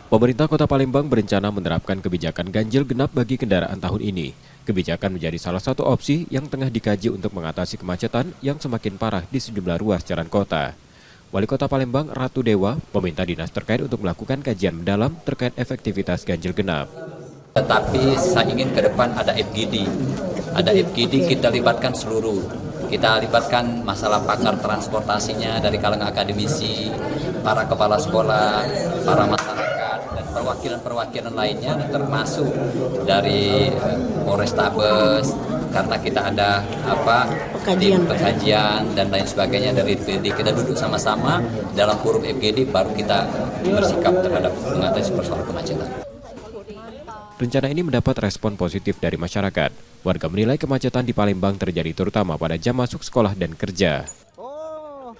Pemerintah Kota Palembang berencana menerapkan kebijakan ganjil genap bagi kendaraan tahun ini. Kebijakan menjadi salah satu opsi yang tengah dikaji untuk mengatasi kemacetan yang semakin parah di sejumlah ruas jalan kota. Wali Kota Palembang, Ratu Dewa, meminta dinas terkait untuk melakukan kajian mendalam terkait efektivitas ganjil genap. Tetapi saya ingin ke depan ada FGD. Ada FGD, kita libatkan seluruh. Kita libatkan masalah pakar transportasinya dari kalangan akademisi, para kepala sekolah, para masyarakat, dan perwakilan-perwakilan lainnya, termasuk dari Polrestabes, karena kita ada tim pengkajian dan lain sebagainya dari FGD. Kita duduk sama-sama dalam forum FGD, baru kita bersikap terhadap mengatasi persoalan kemacetan. Rencana ini mendapat respon positif dari masyarakat. Warga menilai kemacetan di Palembang terjadi terutama pada jam masuk sekolah dan kerja.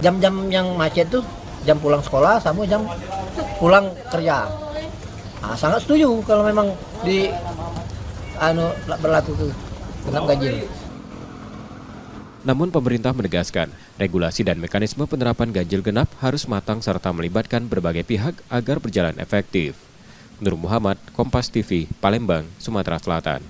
Jam-jam yang macet tuh jam pulang sekolah sama jam pulang kerja. Sangat setuju kalau memang berlaku tuh genap ganjil. Namun pemerintah menegaskan, regulasi dan mekanisme penerapan ganjil genap harus matang serta melibatkan berbagai pihak agar berjalan efektif. Nur Muhammad, Kompas TV, Palembang, Sumatera Selatan.